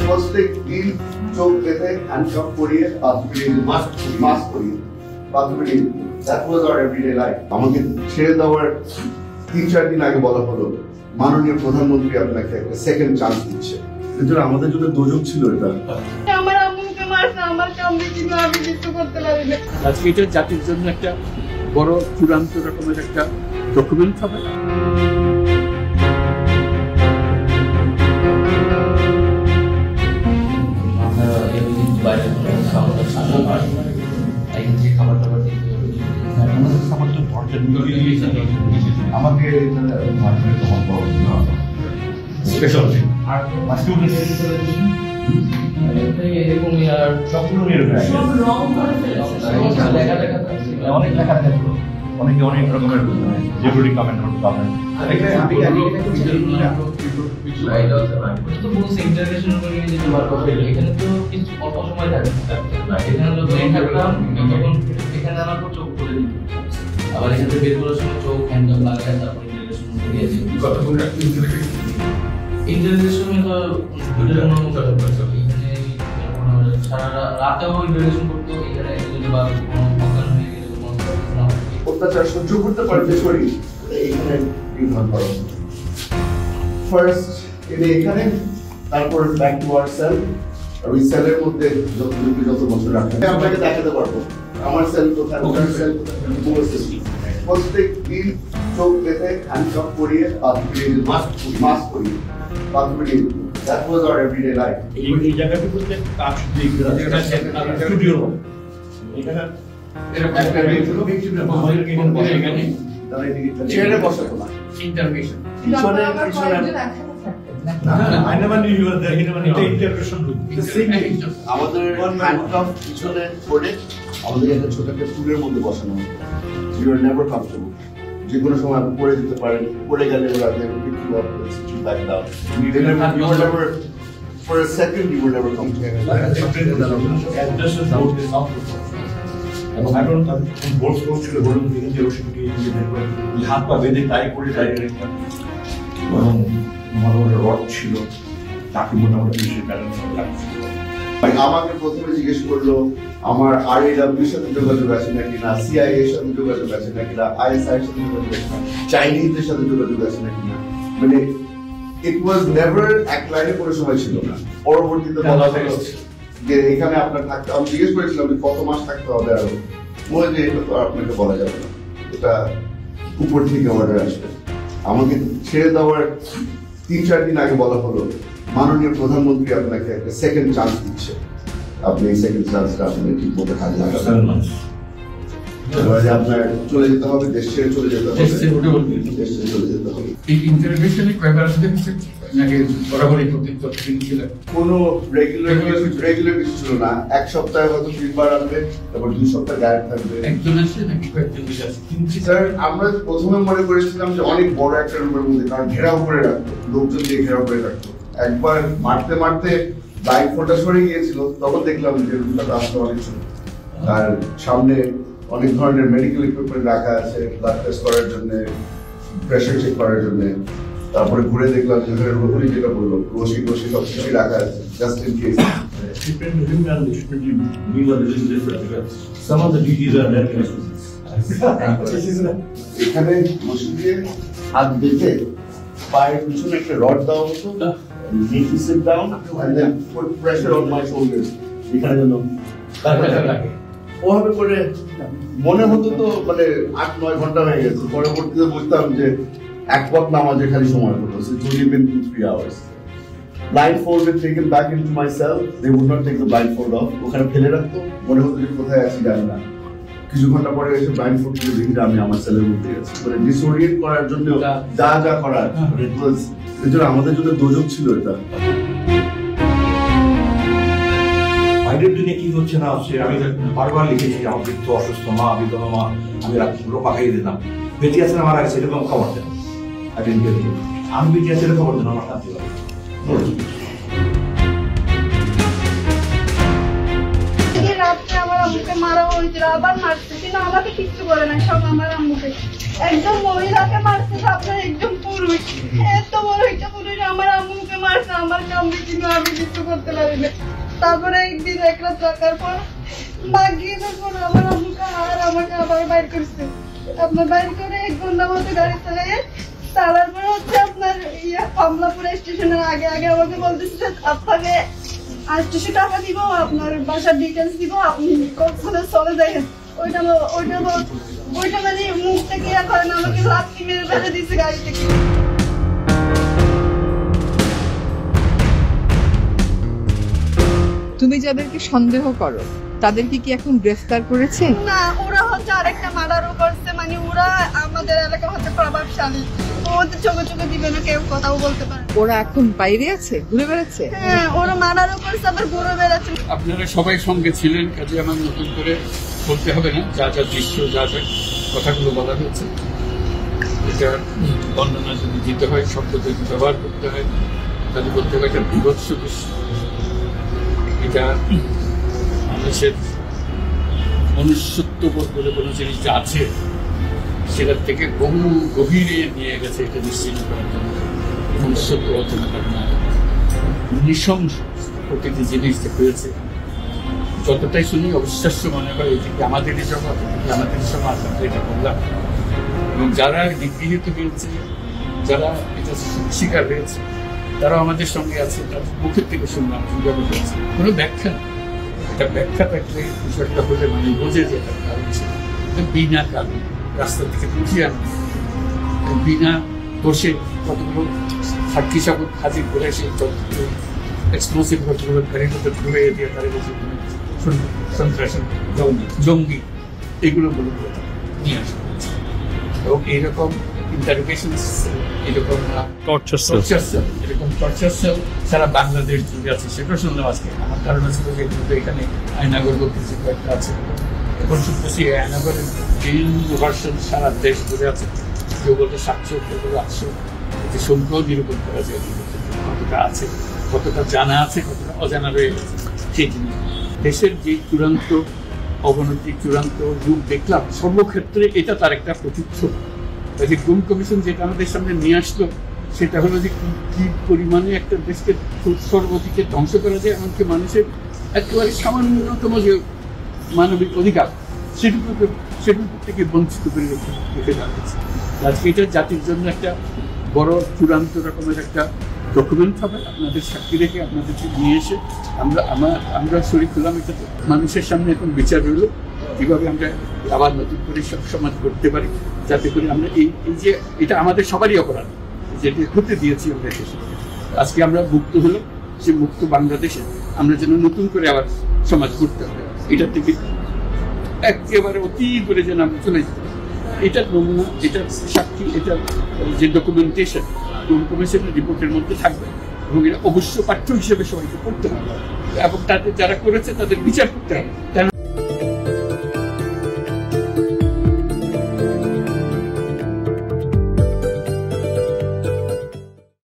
প্রত্যেক দিন চোখ বেঁধে হ্যান্ডকাপ পরিয়ে মাস্ক পরিয়ে বাথরুমে নিয়ে যেত। That was our everyday life. আমাকে ছেড়ে দেওয়ার 3-4 দিন আগে বলা হলো মাননীয় প্রধানমন্ত্রী আপনাকে একটা সেকেন্ড চান্স দিচ্ছে। এজন্য আমাদের জন্য দোজক ছিল এটা। আমার আম্মুকে মারছে, আমার কামড়ে কিন্তু আমি কিছু করতে পারি না। আজকে এটা জাতির জন্য একটা বড় চূড়ান্ত রকমের একটা ডকুমেন্ট হবে। আমাকে স্পেশাল আর অনেক লেখা থাকলো, অনেকে অনেক রকমের জরুরি কমেন্ট পাবেন। এখানে তো কিছু অল্প সময় থাকে, এখানে তো থাকতাম তখন এখানে আমার চোখ খুলে দিত, আবার এখান থেকে বের করার সময় চোখ হ্যান্ডকাপ লাগায় তারপর ইন্টারভিউশন দিয়েছি। ইন্টারভিউশন তো এখানে সারা রাতেও ইন্টারভিউশন করতো, এখানে যদি বা অজ্ঞান হয়ে গেলে অত্যাচার সহ্য করতে পারবে শরীর এইখানে নির্ভর করো। ফার্স্ট এখানে, তারপর ব্যাক টু আওয়ার সেল। আর ওই সেলের মধ্যে যত বছর রাখা আপনাকে দেখাতে পারবো আমার সেল কোথায়, ওখানে সেল কোথায়। প্রত্যেক দিন চোখ বেঁধে হ্যান্ডকাপ পরিয়ে মাস্ক পরিয়ে বাথরুমে নিয়ে যেত। That was our everyday life. এই জায়গাটা বলতে কাজ স্টুডিও এখানে এরকম একটা চেয়ারে বসাতো না। ইন্টারভিউশন আমাদের হ্যান্ডকাপ পিছনে পড়ে আমাদের একটা ছোট একটা টুলের মধ্যে বসানো হতো। You are never comfortable. যে কোনো সময় আপনি পড়ে যেতে পারেন, পড়ে গেলে ওরা pick you up sit you back down. You are never for a second you are never comfortable. এবং এখন বোর্ড ছিল বলুন যে রশিদকে হাত পা বেঁধে টাই করে ডাইরেক্ট, এবং আমার রড ছিল তাকে মোটামুটি বেশি ব্যালেন্স লাগছিল। আমাকে প্রথমে জিজ্ঞেস করলো আমার RAW এর সাথে যোগাযোগ আছে নাকি না, CIA এর সাথে যোগাযোগ আছে নাকি না, ISI এর সাথে যোগাযোগ আছে না, চাইনিজদের সাথে যোগাযোগ আছে নাকি না। মানে ইট ওয়াজ নেভার এক লাইনে কোনো সময় ছিল না। পরবর্তীতে বলা হলো যে এখানে আপনার থাকতে, আমি জিজ্ঞেস করেছিলাম যে কত মাস থাকতে হবে, আর বলে যে এটা তো আপনাকে বলা যাবে না, এটা উপর থেকে অর্ডার আসবে। আমাকে ছেড়ে দেওয়ার 3-4 দিন আগে বলা হলো মাননীয় প্রধানমন্ত্রী আপনাকে একটা সেকেন্ড চান্স দিচ্ছে, আপনি এই সেকেন্ড চান্সটা আপনি ঠিক মতো কাজে লাগাবেন। আপনার চলে যেতে হবে, দেশ ছেড়ে চলে যেতে হবে, দেশ ছেড়ে চলে যেতে হবে। এই ইন্টারভিউশনে কয়বার দেখেছেন নাকি বরাবরই প্রতিদিন ছিল? কোনো রেগুলার কিছু ছিল না। এক সপ্তাহে হয়তো 3বার আসবে, তারপর 2 সপ্তাহ গায়েব থাকবে। একজন আছে নাকি কয়েকজন আছে? স্যার আমরা প্রথমে মনে করেছিলাম যে অনেক বড় একটা রুমের মধ্যে, কারণ ঘেরাও করে রাখতো, লোকজন দিয়ে ঘেরাও করে রাখতো। একবার মারতে মারতে লাইট ফোটা সরে গিয়েছিল, তখন দেখলাম যে রুমটা আসতে অনেক ছোট, আর সামনে অনেক ধরনের মেডিকেল ইকুইপমেন্ট রাখা আছে, ব্লাড টেস্ট করার জন্য, প্রেশার চেক করার জন্য। তারপরে ঘুরে দেখলাম যে রোহনি যেটা বললো রশি সব কিছুই রাখা আছে, জাস্ট ইন কেস। এখানে বসে দিয়ে হাত বেঁধে পায়ের পিছনে একটা রড দেওয়া হতো, need to sit down and then put pressure on my shoulders, এখানে যেন লাগে। ওভাবে করে মনে হতো তো মানে 8-9 ঘন্টা হয়ে গেছে। পরবর্তীতে বুঝতাম যে এক ওয়াক্ত নামাজে খালি সময় হতো, so it only been 2-3 hours. Blindfolded taken back into my cell, they would not take the blindfold off, ওখানে ফেলে রাখতো, মনে হতো যে কোথায় আছি জানি না। কিছু ঘন্টা পরে এসে ব্লাইন্ডফোল্ড করে দেখি যে আমি আমার সেলের মধ্যে আছি। মানে ডিসওরিয়েন্ট করার জন্য যা করার, এর জন্য আমাদের জন্য দোজক ছিল এটা। বাইরের দুনিয়া কি হচ্ছে না হচ্ছে আমি বারবার লিখেছি, আমার বৃদ্ধ অসুস্থ মা, বিধবা মা, আমি রাত্রিগুলো পাকাইয়ে দিতাম। বেঁচে আছেন মারা গেছে এরকম খবর দেন, আমি বেঁচে আছি খবর দেন, আমার শান্তি লাগে। রাত্রে আমার আম্মুকে মারা হয়েছিল, আবার মারছে, কিন্তু আমাকে কিচ্ছু করে না, সব আমার আম্মুকে। একজন মহিলাকে মারছে, আপনার একজন পুরুষ, এত বড় একটা পুরুষ আমার আম্মুকে মারছে, আমার কামড়ে কিন্তু আমি কিছু করতে পারি না। তারপরে একদিন এক রাত থাকার পর বাগিয়ে যখন আমার আম্মুকে আর আমাকে আবার বাইর করছে, আপনার বাইর করে 1 ঘন্টা মতো গাড়ি চালার পরে হচ্ছে আপনার কমলাপুর স্টেশনের আগে আমাকে বলতেছে আপনাকে 800 টাকা দিব, আপনার বাসার ডিটেলস দিব, আপনি চলে যাবেন। ওইটা মানে মুখ থেকে ইয়া করেন, আমাকে লাথি মেরে ফেলে দিচ্ছে গাড়ি থেকে। তুমি যাদেরকে সন্দেহ করো তাদেরকে কি এখন গ্রেফতার করেছে? না, ওরা হচ্ছে আরেকটা মার্ডারও করছে, মানে ওরা আমাদের এলাকা হচ্ছে প্রভাবশালী, ওদের চোখে দিবে না, কেউ কথাও বলতে পারে। ওরা এখন বাইরে আছে, ঘুরে বেড়াচ্ছে? হ্যাঁ, ওরা মার্ডারও করছে, আবার ঘুরে বেড়াচ্ছে। আপনারা সবাই সঙ্গে ছিলেন, কাজে আমার নতুন করে বলতে হবে না। যা যা দৃশ্য, যা যা কথাগুলো বলা হয়েছে, এটা বর্ণনা যদি দিতে হয়, শব্দ যদি ব্যবহার করতে হয়, তাহলে বলতে হবে এটা বিভৎস দৃশ্য। এটা মানুষের মনুষ্যত্ববোধ বলে কোনো জিনিসটা আছে, সেটার থেকে বহু গভীরে নিয়ে গেছে এটা নিশ্চিন্ত করার জন্য। মনুষ্যত্ব অর্চনা করে না, নৃশংস প্রকৃতি জিনিস যে হয়েছে, যতটাই শুনি অবিশ্বাস্য মনে হয়। এদিকে আমাদেরই জগৎ, আমাদের সমাজ, আমরা এটা বললাম। এবং যারা নিগৃহীত হয়েছে, যারা এটা শিকার হয়েছে, তারা আমাদের সঙ্গে আছে, তাদের মুখের থেকে শুনলাম কীভাবে হয়েছে। কোনো ব্যাখ্যা নেই। এটা ব্যাখ্যা থাকলে বিষয়টা হলে মানে বোঝে যে এটা কারণ ছিল। বিনা কারণ রাস্তা থেকে উঠিয়ে আনা, বিনা বসে কতগুলো সাক্ষী সাবুত হাজির করে সেই এক্সপ্লোসিভ ঘটনাগুলো গাড়ির মধ্যে ঢুকে দিয়ে তারা বসে সন্ত্রাসী জঙ্গি এগুলো বলে নিয়ে আসা হয়েছে। এবং এইরকম ইন্টারোগেশন, এরকম টর্চার সেল, এরকম টর্চার সেল সারা বাংলাদেশ জুড়ে আছে, সেটা শুনলাম আজকে। আমার ধারণা ছিল যে এখানে আয়নাগর বলতে যে কয়েকটা আছে, এখন শুনতেছি আয়নাগরের বিভিন্ন ভার্সন সারা দেশ জুড়ে আছে। কেউ বলতে 700, কেউ বলতে 800, যে সংখ্যাও নিরূপণ করা যায় কতটা আছে, কতটা জানা আছে, কতটা অজানা রয়ে গেছে। সেই জিনিস দেশের যে চূড়ান্ত অবনতি, চূড়ান্ত রূপ দেখলাম সর্বক্ষেত্রে, এটা তার একটা প্রতিচ্ছবি। যে গুম কমিশন যেটা আমাদের সামনে নিয়ে আসলো, সেটা হলো যে কি পরিমাণে একটা দেশকে সর্বদিকে ধ্বংস করা যায়, এমনকি মানুষের একেবারে সামান্যতম যে মানবিক অধিকার সেটুকু থেকে বঞ্চিত করে রেখে দেওয়া হয়েছে। আজকে এটা জাতির জন্য একটা বড় চূড়ান্ত রকমের একটা ডকুমেন্ট হবে। আপনাদের সাক্ষী রেখে আপনাদেরকে নিয়ে এসে আমরা শরীর হলাম। এটা মানুষের সামনে এখন বিচার হইল কীভাবে আমরা আবার নতুন করে সব সমাজ করতে পারি, যাতে করে আমরা এই যে এটা আমাদের সবারই অপরাধ যেটি হতে দিয়েছি আমরা দেশে। আজকে আমরা মুক্ত হলো, সে মুক্ত বাংলাদেশে আমরা যেন নতুন করে আবার সমাজ করতে হবে। এটা থেকে একেবারে অতি করে যেন আমরা চলে যেতে পারি। এটার নমুনা, এটার সাক্ষী, এটার যে ডকুমেন্টেশন কমিশনের রিপোর্টের মধ্যে থাকবে, এবং এটা অবশ্য পাঠ্য হিসেবে সবাইকে পড়তে হবে, এবং তাদের যারা করেছে তাদের বিচার করতে হবে।